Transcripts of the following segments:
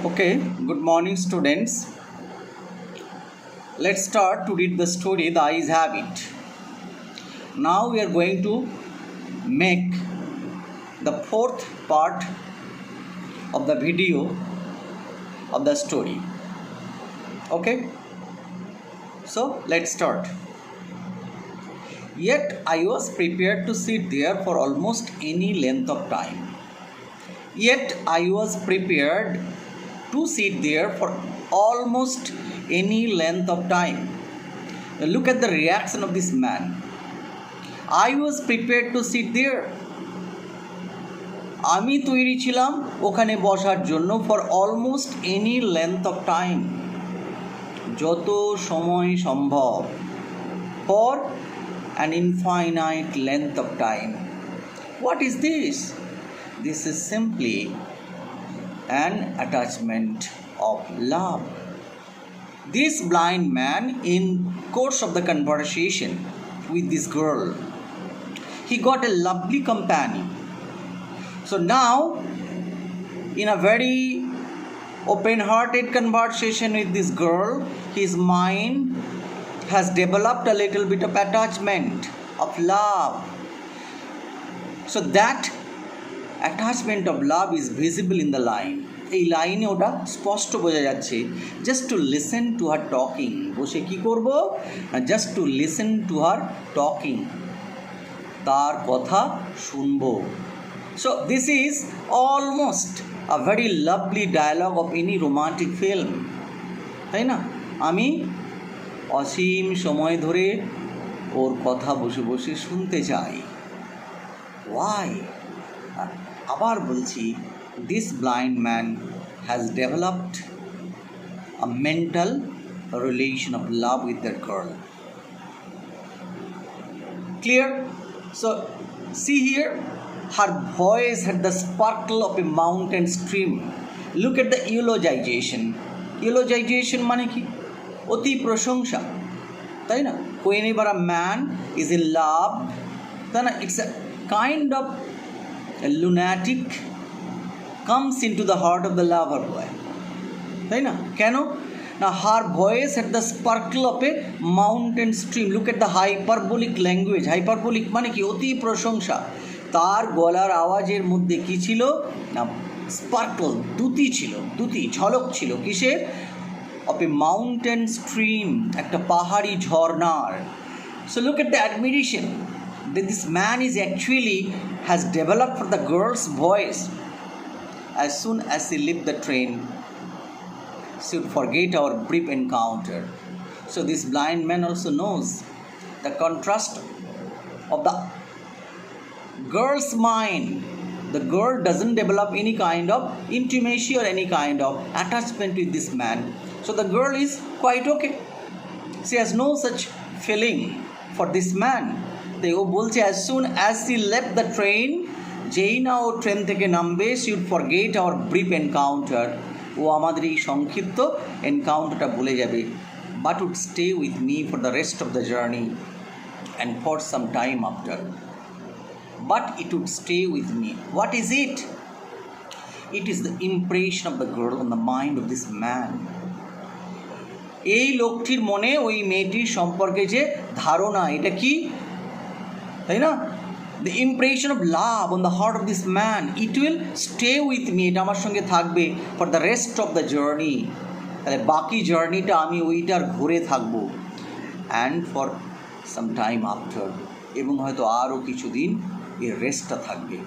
Okay, good morning, students. Let's start to read the story The Eyes Have It. Now we are going to make the fourth part of the video of the story. Okay, so let's start. Yet I was prepared to sit there for almost any length of time. Yet I was prepared to sit there for almost any length of time. Now look at the reaction of this man. I was prepared to sit there. আমি তৈরি ছিলাম ওখানে বসার জন্য for almost any length of time. যত সময় সম্ভব. For an infinite length of time. What is this? This is simply an attachment of love. This blind man, in course of the conversation with this girl, he got a lovely companion. So now, in a very open-hearted conversation with this girl, his mind has developed a little bit of attachment, of love. So that attachment of love is visible in the line. এই লাইনে ওটা স্পষ্ট বোঝা যাচ্ছে just to listen to her talking বসে কী করব just to listen to her talking তার কথা শুনবো so this is almost a very lovely dialogue of any romantic film তাই না আমি অসীম সময় ধরে ওর কথা বসে বসে শুনতে চাই ওয়াই আবার বলছি this blind man has developed a mental relation of love with that girl. Clear? So, see here, her voice had the sparkle of a mountain stream. Look at the eulogization. Eulogization মানে কি? অতি প্রশংসা তাই না? Whenever a man is in love, then it's a kind of a lunatic comes into the heart of the lover boy তাই না কেন না her voice had the sparkle of a mountain stream. Look at the hyperbolic language. Hyperbolic মানে কি অতি প্রশংসা তার গলার আওয়াজের মধ্যে কি ছিল না স্পার্কল দ্যুতি ছিল দ্যুতি ঝলক ছিল কিসের of a mountain stream একটা পাহাড়ি ঝর্ণার. So look at the admiration that this man is actually has developed for the girl's voice. As soon as she left the train, she would forget our brief encounter. So this blind man also knows the contrast of the girl's mind. The girl doesn't develop any kind of intimacy or any kind of attachment with this man. So the girl is quite okay. She has no such feeling for this man. They বলছে as soon as she left the train, যেই না ও train থেকে নামবে she would forget our brief encounter. ও আমাদের এই সংক্ষিপ্ত এনকাউন্টারটা ভুলে যাবে but would stay with me for the rest of the journey and for some time after. But it would stay with me. What is it? It is the impression of the girl on the mind of this man. এই লোকটির মনে ওই মেয়েটির সম্পর্কে যে ধারণা এটা কি তাই না the impression of love on the heart of this man, it will stay with me. এটা আমার সঙ্গে থাকবে for the rest of the journey. তাহলে বাকি জার্নিটা আমি ওইটার ঘুরে থাকবো and for some time after. এবং হয়তো আরও কিছুদিন এই রেস্টটা থাকবে.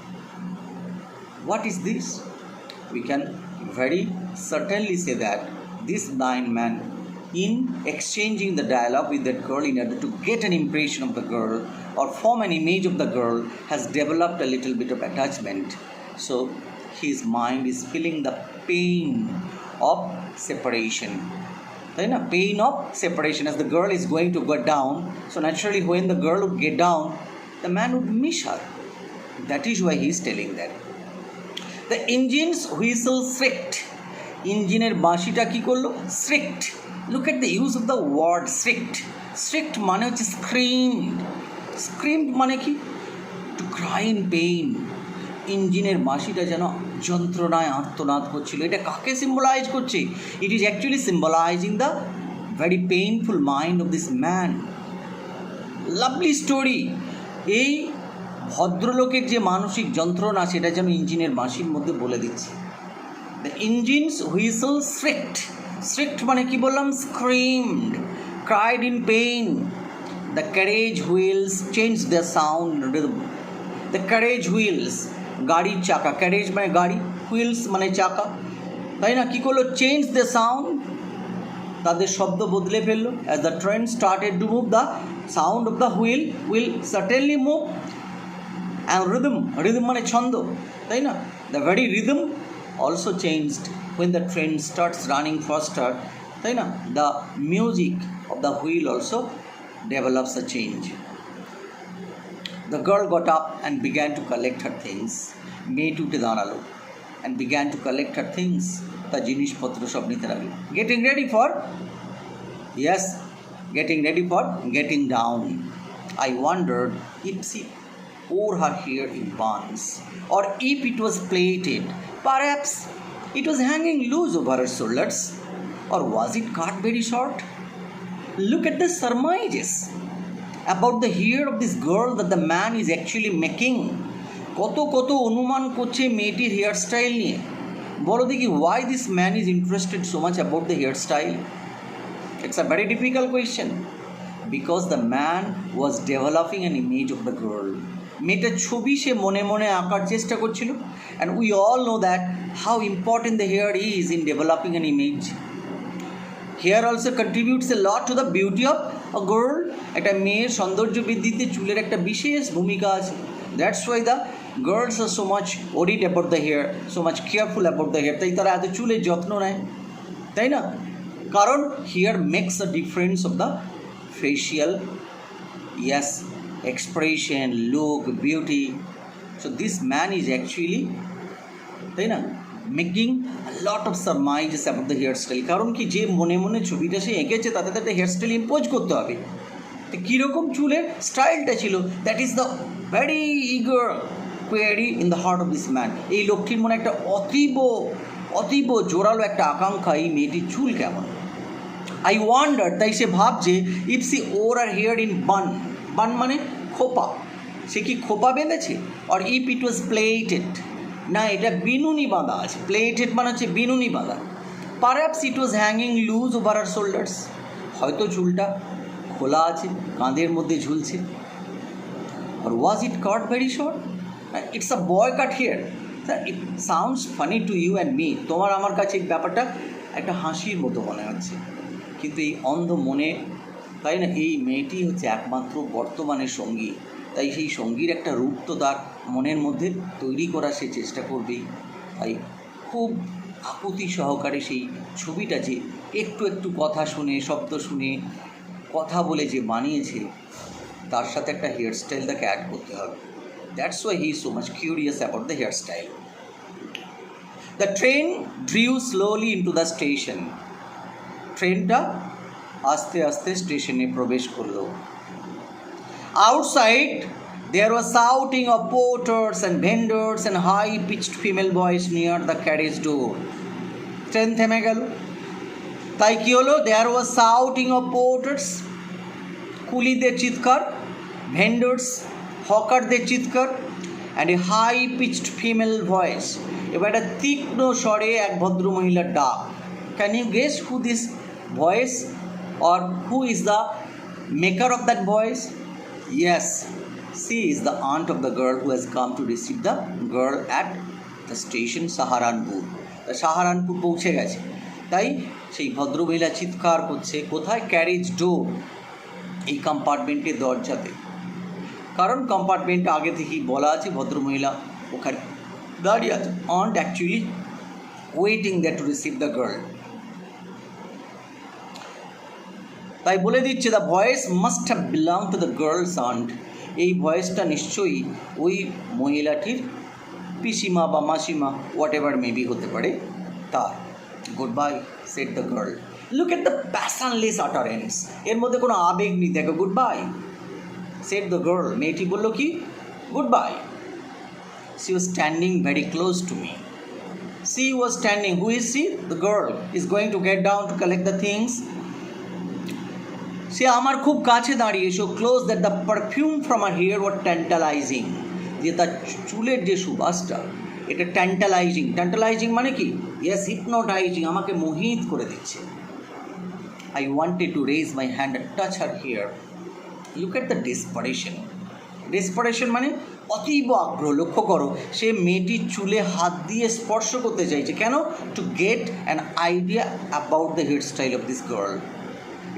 What is this? We can very certainly say that this blind man, in exchanging the dialogue with that girl in order to get an impression of the girl or form an image of the girl, has developed a little bit of attachment. So his mind is feeling the pain of separation. The pain of separation as the girl is going to go down. So naturally when the girl would get down, the man would miss her. That is why he is telling that. The engine's whistle shrieked. ইঞ্জিনের বাঁশিটা কী করলো shrieked. Look at the use of the word shrieked. Shrieked মানে হচ্ছে screamed. Screamed মানে কি to cry in pain. ইঞ্জিনের বাঁশিটা যেন যন্ত্রণায় আর্তনাদ করছিল। এটা কাকে সিম্বলাইজ করছে? It is actually সিম্বলাইজিং the very painful mind of this man. Lovely story. এই ভদ্রলোকের যে মানসিক যন্ত্রণা সেটা যেন ইঞ্জিনের মাসির মধ্যে বলে দিচ্ছে। The engine's whistle shrieked, shrieked মানে কি বললাম? Screamed, cried in pain. The carriage wheels change the sound rhythm. The carriage wheels, গাড়ির চাকা, ক্যারেজ মানে গাড়ি, হুইলস মানে চাকা, তাই না? কী করলো? চেঞ্জ দ্য সাউন্ড, তাদের শব্দ বদলে ফেললো। As the train started to move, the sound of the wheel will certainly move. And rhythm, rhythm মানে ছন্দ, তাই না? The very rhythm also changed when the train starts running faster, তাই না? The music of the wheel also develops a change. The girl got up and began to collect her things. মেয়েটি উঠে দাঁড়ালো and began to collect her things. তার জিনিসপত্র সব নিতে লাগলো। Getting ready for, yes, getting ready for getting down. I wondered if she wore her hair in buns or if it was plaited. Perhaps it was hanging loose over her shoulders, or was it cut very short? Look at the surmises about the hair of this girl that the man is actually making. কত কত অনুমান করছে মেয়েটির hair style নিয়ে। বলো দেখি, why this man is interested so much about the hairstyle? It's a very difficult question. Because the man was developing an image of the girl. মেয়েটার ছবি সে মনে মনে আঁকার চেষ্টা করছিল। And we all know that how important the hair is in developing an image. Hair also contributes a lot to the beauty of a girl. একটা মেয়ের সৌন্দর্য বৃদ্ধিতে চুলের একটা বিশেষ ভূমিকা আছে। That's why the girls are so much worried about the hair, so much careful about the hair. তাই তারা এত চুলের যত্ন নেয়, তাই না? কারণ hair makes a difference of the facial, yes, expression, look, beauty. So this man is actually, তাই না, making lot of surprises about the hair style. কারণ কি, যে মনে মনে ছবিটা সে এঁকেছে তাতে তাতে হেয়ার স্টাইল ইম্পোজ করতে হবে। তো কীরকম চুলের স্টাইলটা ছিল, that is the very eager query in the heart of this man. এই লোকটির মনে একটা অতীব জোরালো একটা আকাঙ্ক্ষা, এই মেয়েটির চুল কেমন। আই ওয়ান্ডার, তাই সে ভাবছে, if she wore her hair in bun, bun মানে খোপা, সে কি খোপা বেঁধেছে? আর ইফ ইট ওয়াজ প্লেটেড, না এটা বিনুনি বাঁধা আছে। প্লেটেড মানে হচ্ছে বিনুনি বাঁধা। Perhaps it was hanging loose over her shoulders, হয়তো চুলটা খোলা আছে, কাঁধের মধ্যে ঝুলছে। Or was it cut very short? It's a boy cut hair. It sounds funny to you and me. তোমার আমার কাছে এই ব্যাপারটা একটা হাসির মতো মনে হচ্ছে, কিন্তু এই অন্ধ মনে, তাই না, এই মেয়েটি হচ্ছে একমাত্র বর্তমানের সঙ্গী। তাই সেই সঙ্গীর একটা রূপ তো তার মনের মধ্যে তৈরি করার সে চেষ্টা করবেই। তাই খুব আকুতি সহকারে সেই ছবিটা যে একটু একটু কথা শুনে, শব্দ শুনে, কথা বলে যে বানিয়েছে, তার সাথে একটা হেয়ার স্টাইল তাকে অ্যাড করতে হবে। That's why he is so much curious about the hair style. The train drew slowly into the station. ট্রেনটা আস্তে আস্তে স্টেশনে প্রবেশ করলো। Outside, there was shouting of porters and vendors and high-pitched female voice near the carriage door. Train থেমে গেল। তাই কী হলো? There was shouting of porters, কুলিদের চিৎকার, ভেন্ডার্স, হকারদের চিৎকার, and a high-pitched female voice, এবার একটা তীক্ষ্ণ স্বরে এক ভদ্রমহিলার ডাক। Can you guess who this voice or who is the maker of that voice? Yes, she is the aunt of the girl who has come to receive the girl at the station Saharanpur. Saharanpur পৌঁছে গেছে। তাই সেই ভদ্রমহিলা চিৎকার করছে, কোথায়? Carriage ডোর, এই কম্পার্টমেন্টের দরজাতে। কারণ কম্পার্টমেন্টটা আগে থেকেই বলা আছে, ভদ্রমহিলা ওখানে দাঁড়িয়ে আছে। aunt actually waiting there to receive the girl. তাই বলে দিচ্ছে, the voice must have belong to the girl's aunt. এই ভয়েসটা নিশ্চয়ই ওই মহিলাটির পিসিমা বা মাসিমা, হোয়াট এভার মেবি হতে পারে, তার। Goodbye said the girl. Look at the passionless utterance, এর মধ্যে কোনো আবেগ নেই। দেখো, goodbye said the girl, মেয়েটি বললো কি? Goodbye. She was standing very close to me. She was standing. Who is she? The girl is going to get down to collect the things. সে আমার খুব কাছে দাঁড়িয়ে, so close that the perfume from her hair was tantalizing. যে তার চুলের যে সুবাসটা, এটা ট্যান্টালাইজিং মানে কি? ইয়েস, হিপনোটাইজিং, আমাকে মোহিত করে দিচ্ছে। I wanted to raise my hand and touch her hair. Look at the desperation মানে অতীব আগ্রহ। লক্ষ্য করো, সে মেয়েটির চুলে হাত দিয়ে স্পর্শ করতে চাইছে। কেন? To get an idea about the hair style of this girl.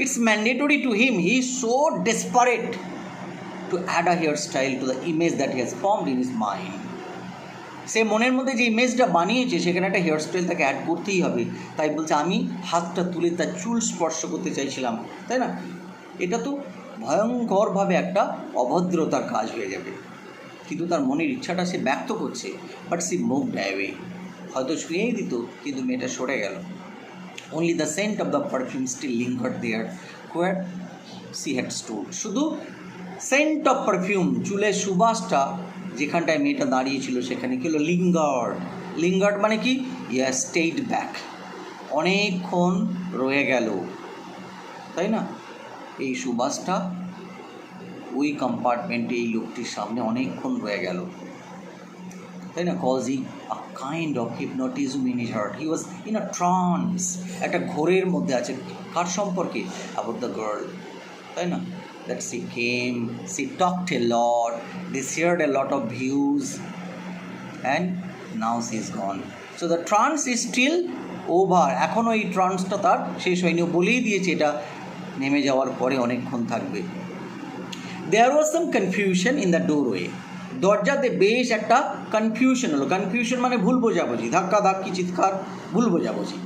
It's mandatory to him. He is so desperate to add a hairstyle to the image that he has formed in his mind. সে মনের মধ্যে যে ইমেজটা বানিয়েছে সেখানে একটা hairstyle তাকে add করতেই হবে। তাই বলছে আমি হাতটা তুলে তার চুল স্পর্শ করতে চাইছিলাম, তাই না? এটা তো ভয়ঙ্করভাবে একটা অভদ্রতার কাজ হয়ে যাবে, কিন্তু তার মনের ইচ্ছাটা সে ব্যক্ত করছে। But she moved away. হয়তো ছুঁয়েই দিত, কিন্তু মেয়েটা সরে গেল। Only the scent of the perfume still lingered there where she had stood. শুধু সেন্ট অফ পারফিউম, চুলের সুবাসটা যেখানটায় মেয়েটা দাঁড়িয়েছিল সেখানে কি হলো? লিঙ্গার্ড মানে কি? ইয়া স্টেড ব্যাক, অনেকক্ষণ রয়ে গেল, তাই না? এই সুবাসটা ওই কম্পার্টমেন্টে এই লোকটির সামনে অনেকক্ষণ রয়ে গেল, তাই না? causing a kind of hypnotism in his heart. He was in a trance. একটা ঘোরের মধ্যে আছে। কার সম্পর্কে? about the girl, তাই না? that she came, she talked a lot, they shared a lot of views, and now she is gone. So the trance is still over. এখনও এই ট্রান্সটা তার শেষ হয়নি। বলেই দিয়েছে এটা নেমে যাওয়ার পরে অনেকক্ষণ থাকবে। There was some confusion in the doorway. দরজাতে বেশ একটা কনফিউশন হলো। কনফিউশন মানে ভুল বোঝাবুঝি, ধাক্কি চিৎকার, ভুল বোঝাবুঝি।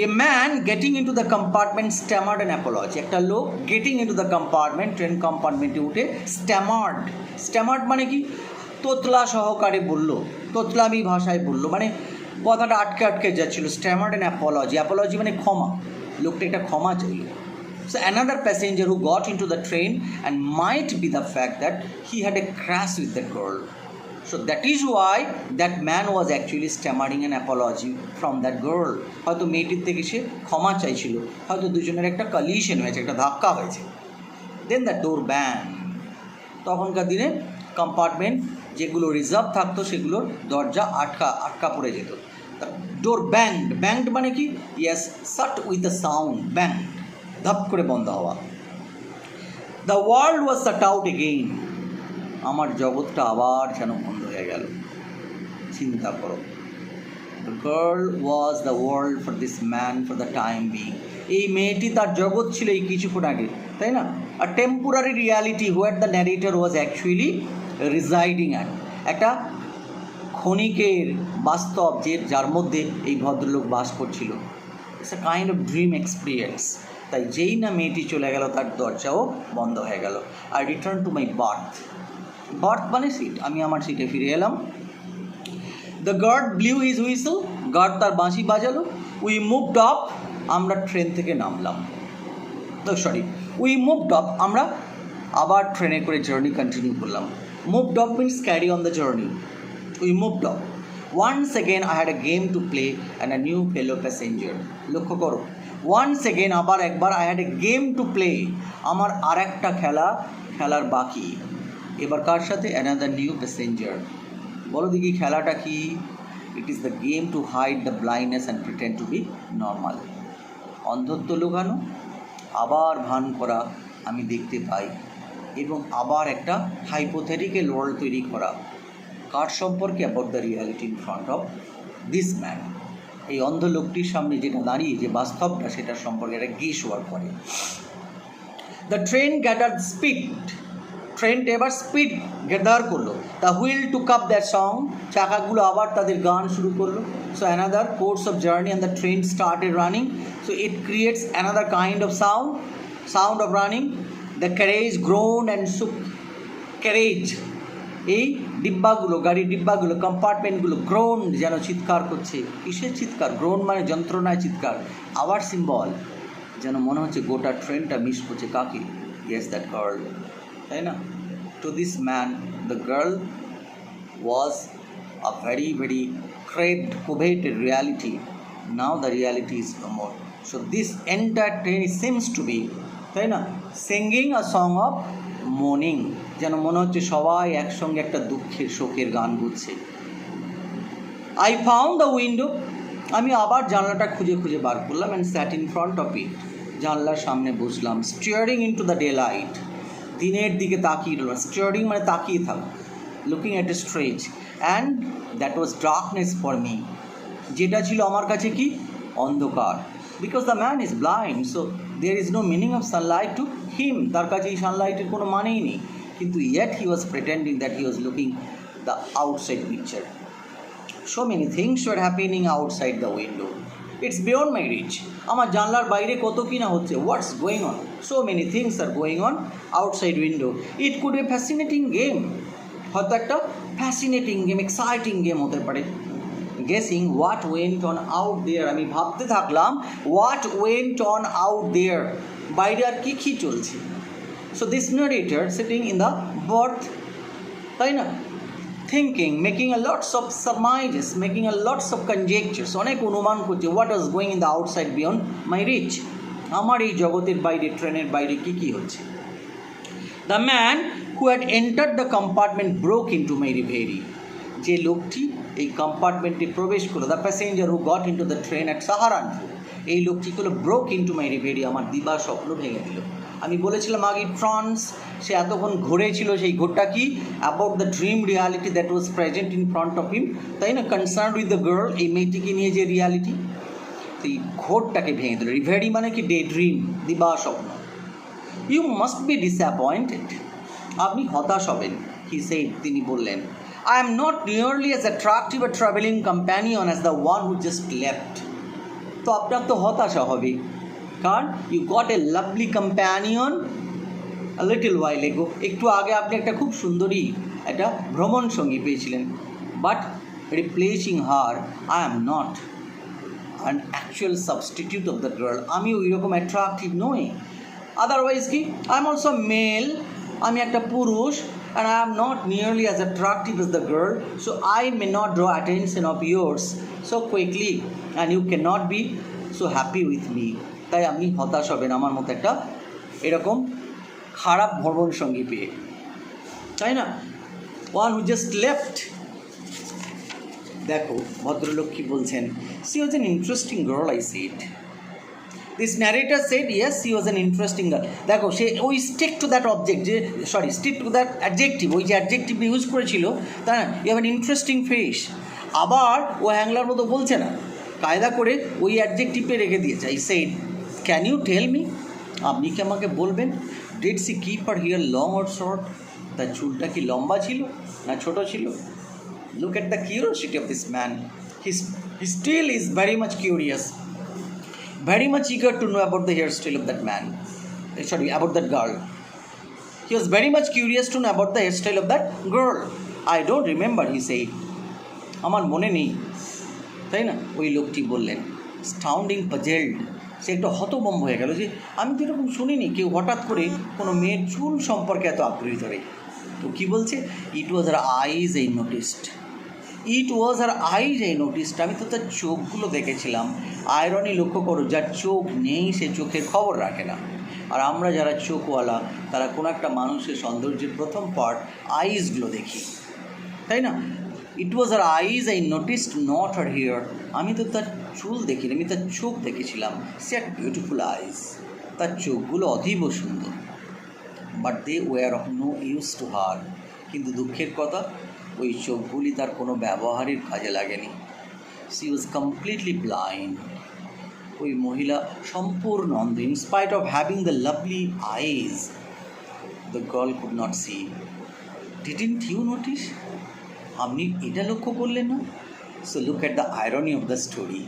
A man getting into the compartment stammered an apology. একটা লোক getting into the compartment, train কম্পার্টমেন্টে উঠে স্ট্যামার্ড মানে কি? তোতলা সহকারে বললো, তোতলামি ভাষায় বললো, মানে কথাটা আটকে যাচ্ছিল। স্ট্যামার্ড অ্যান অ্যাপোলজি মানে ক্ষমা। লোকটা একটা ক্ষমা চাইল। So another passenger who got into the train, and might be the fact that he had a crash with that girl. So that is why that man was actually stammering an apology from that girl. হয়তো মেয়েটির থেকে সে ক্ষমা চাইছিল, হয়তো দুজনের একটা collision হয়েছে, একটা ধাক্কা হয়েছে। Then the door banged. তখনকার দিনে কম্পার্টমেন্ট যেগুলো রিজার্ভ থাকতো সেগুলোর দরজা আটকা পড়ে যেত। ডোর ব্যাংড মানে কি? Yes, shut with the sound, banged, ধাপ করে বন্ধ হওয়া। The world was shut out again. আমার জগৎটা আবার যেন বন্ধ হয়ে গেল। চিন্তা করো, the girl was the world for this man for the time being. এই মেয়েটি তার জগৎ ছিল এই কিছুক্ষণ আগে, তাই না? আ temporary reality where the narrator was actually রিজাইডিং at. একটা ক্ষণিকের বাস্তব যার মধ্যে এই ভদ্রলোক বাস করছিল। It's a kind of dream experience. তাই যেই না মেয়েটি চলে গেল তার দরজাও বন্ধ হয়ে গেল। I return to my berth মানে সিট। আমি আমার সিটে ফিরে এলাম। The guard blew his whistle. Guard তার বাঁশি বাজালো। We moved up. আমরা ট্রেন থেকে নামলাম। We moved up. আমরা আবার ট্রেনে করে জার্নি কন্টিনিউ করলাম। Moved up means carry on the journey. We moved up. Once again I had a game to play and a new fellow passenger. লক্ষ্য করো, once again আবার একবার I had a game to play. আমার আর একটা খেলার বাকি। এবার কার সাথে? another new passenger. বলো দেখি খেলাটা কি? It is the game to hide the blindness and pretend to be normal. অন্ধত্ব লুকানো, আবার ভান করা আমি দেখতে পাই, এবং আবার একটা হাইপোথেটিক্যাল ওয়ার্ল্ড তৈরি করা। কার সম্পর্কে? About the reality in front of this man. এই অন্ধ লোকটির সামনে যেটা দাঁড়িয়ে যে বাস্তবটা সেটার সম্পর্কে একটা গেস ওয়ার্ক করে। The train gather speed. ট্রেনটা এবার স্পিড গ্যাদার করলো। The wheel took up that song. চাকাগুলো আবার তাদের গান শুরু করলো। So another course of journey and the train started running. So it creates another kind of sound of running. The carriage groan and shook. Carriage এই ডিব্বাগুলো, গাড়ির ডিব্বাগুলো, কম্পার্টমেন্টগুলো grown, যেন চিৎকার করছে। কিসের চিৎকার? গ্রোন মানে যন্ত্রণায় চিৎকার। আবার সিম্বল, যেন মনে হচ্ছে গোটা ট্রেনটা মিস করছে। কাকে? ইয়েস, দ্যাট গার্ল, তাই না? To this man the girl was a very very craved, coveted reality. Now the reality is no more. So this entire train seems to be, তাই না, singing a song of morning, যেন মনে হচ্ছে সবাই একসঙ্গে একটা দুঃখের শোকের গান বুঝছে। আই ফাউন্ড দ্য উইন্ডো, আমি আবার জানলাটা খুঁজে খুঁজে বার করলাম, and sat in front of it, জানলার সামনে বসলাম। Staring into the daylight, দিনের দিকে তাকিয়ে রইলাম। স্টিয়ারিং মানে তাকিয়ে থাক, looking at a stretch, and that was darkness for me, যেটা ছিল আমার কাছে কি, অন্ধকার। Because the man is blind, so there is no meaning of sunlight to him, তার কাছে এই সানলাইটের কোনো মানেই নেই, কিন্তু yet he was pretending that he was looking the outside picture. So many things were happening outside the window. It's beyond my reach. আমার জানলার বাইরে কত কি না হচ্ছে, what's going on? So many things are going on outside window. It could be a fascinating game. হয়তো একটা fascinating game, exciting game হতে পারে। Guessing what went on out there, আমি ভাবতে থাকলাম what went on out there, বাইরে আর কি কি চলছে। So this narrator sitting in the berth, তাই না, thinking, making a lots of surmises, making a lots of conjectures, অনেক অনুমান করছে, what was going in the outside beyond my reach, আমার এই জগতের বাইরে, ট্রেনের বাইরে কি কি হচ্ছে। The man who had entered the compartment broke into my reverie, যে লোকটি এই কম্পার্টমেন্টে প্রবেশ করলো, the passenger who goat into the train at Saharanpur, এই লোকটি হলো ব্রোক ইন্টু মাই রিভেরি, আমার দিবা স্বপ্ন ভেঙে দিল। আমি বলেছিলাম আগে ট্রান্স, সে এতক্ষণ ঘুরেছিল, সেই ঘোরটা কি, about the dream reality that was present in front of him, তাই না, কনসার্ন উইথ দ্য গার্ল, এই মেয়েটিকে নিয়ে যে রিয়ালিটি, তো এই ঘোরটাকে ভেঙে দিল। রিভেরি মানে কি, ডে ড্রিম, দিবা স্বপ্ন। ইউ মাস্ট বি ডিসঅ্যাপয়েন্টেড, আপনি হতাশ হবেন, হি সেড, তিনি বললেন। I am not nearly as attractive a traveling companion as the one who just left. তো আপনার তো হতাশা হবে, কারণ you got a lovely companion a little while ago, একটু আগে আপনি একটা খুব সুন্দরী একটা ভ্রমণ সঙ্গী পেয়েছিলেন, but replacing her I am not an actual substitute of the girl, আমি ওই রকম অ্যাট্রাক্টিভ নই। আদারওয়াইজ কি, আই এম অলসো মেল, আমি একটা পুরুষ, and I am not nearly as attractive as the girl, so I may not draw attention of yours so quickly, and you cannot be so happy with me. তাই আপনি হতাশ হবেন আমার মতো একটা এরকম খারাপ ভ্রমণ সঙ্গী পেয়ে, তাই না, one who just left. দেখো ভদ্রলোক কি বলছেন, she was an interesting girl, I said. This narrator said, yes, she was an interesting girl. দেখো সে ওই স্টিক টু দ্যাট অবজেক্ট, যে sorry stick to that adjective, ওই যে অ্যাডজেক্টিভ ইউজ করেছিল, তাই না, you have an interesting face. আবার ও হ্যাংলার মতো বলছে না, কায়দা করে ওই অ্যাডজেক্টিভে রেখে দিয়েছে। I said, can you tell me, আপনি কি আমাকে বলবেন, did she keep her hair long or short, তার চুলটা কি লম্বা ছিল না ছোট ছিল। Look at the curiosity of this man, he still is very much curious, very much eager to know about the hairstyle of that man, about that girl. He was very much curious to know about the hairstyle of that girl. I don't remember, he said. আমার মনে নেই, তাই না, ওই লোকটি বললেন। স্টাউন্ডিং puzzled, সে একটু হতভম্ব হয়ে গেল, যে আমি তো এরকম শুনিনি কেউ হঠাৎ করে কোনো মেয়ের চুল সম্পর্কে এত আগ্রহী ধরে। তো কী বলছে, it was her eyes I noticed, it was her eyes I noticed, আমি তো তার চোখগুলো দেখেছিলাম। আয়রনি লক্ষ্য করো, যার চোখ নেই সে চোখের খবর রাখে না, আর আমরা যারা চোখওয়ালা তারা কোনো একটা মানুষের সৌন্দর্যের প্রথম পার্ট আইজগুলো দেখি, তাই না। It was her eyes I noticed not her hair, আমি তো তার চুল দেখিনি, আমি তার চোখ দেখেছিলাম। সে আর বিউটিফুল আইজ, তার চোখগুলো অতীব সুন্দর, but they were of no use to her, কিন্তু দুঃখের কথা ওই চোখগুলি তার কোনো ব্যবহারের কাজে লাগেনি। সি ওয়াজ কমপ্লিটলি ব্লাইন্ড, ওই মহিলা সম্পূর্ণ অন্ধ। In spite of having the lovely eyes, the girl could not see. Didn't you notice, আপনি এটা লক্ষ্য করলেন না। So look at the irony of the story.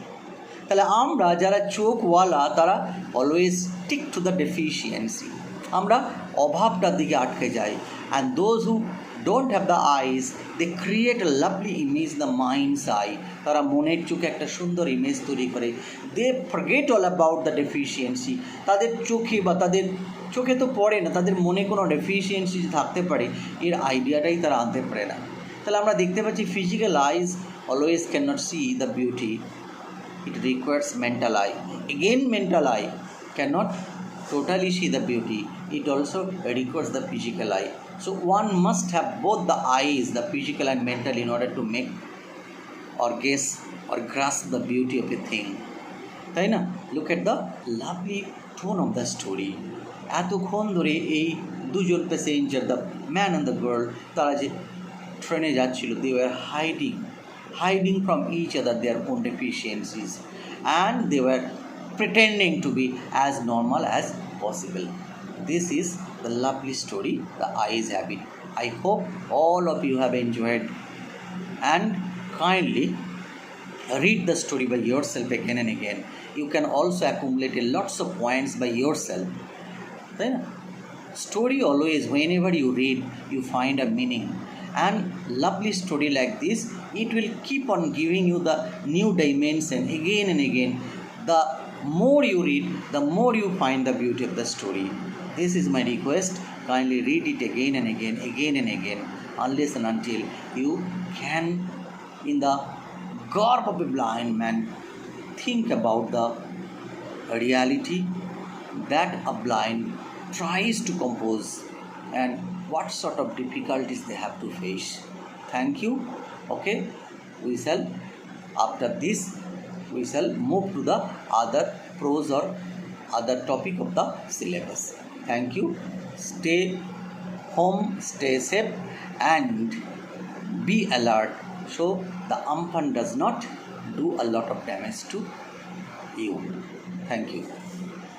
তাহলে আমরা যারা চোখওয়ালা তারা always stick to the deficiency, আমরা অভাবটার দিকে আটকে যাই। And those who don't have the eyes, they create a lovely image the minds eye, তারা মনের চোখে একটা সুন্দর ইমেজ তৈরি করে। দে forget all about the deficiency, তাদের চোখে বা তাদের চোখে তো পড়ে না, তাদের মনে কোনো ডেফিসিয়েন্সি থাকতে পারে এর আইডিয়াটাই তারা আনতে পারে না। তাহলে আমরা দেখতে পাচ্ছি physical eyes always cannot see the beauty. It requires mental eye. Again, mental eye cannot totally see the beauty. It also requires the physical eye. So one must have both the eyes, the physical and mental, in order to make or guess or grasp the beauty of a thing. তাই না? Look at the lovely tone of the story. এতক্ষণ ধরে এই দুজন passenger, the man and the girl, তারা যে ট্রেনে যাচ্ছিল, they were hiding from each other their own deficiencies, and they were pretending to be as normal as possible. This is the lovely story, The Eye's Habit. I hope all of you have enjoyed, and kindly read the story by yourself again and again. You can also accumulate lots of points by yourself. Then story always, whenever you read, you find a meaning, and lovely story like this, it will keep on giving you the new dimension again and again. The more you read, the more you find the beauty of the story. This is my request. Kindly read it again and again, unless and until you can, in the garb of a blind man, think about the reality that a blind tries to compose and what sort of difficulties they have to face. Thank you. Okay, we shall, after this, we shall move to the other prose or other topic of the syllabus. Thank you. Stay home, stay safe, and be alert so the amphan does not do a lot of damage to you. Thank you.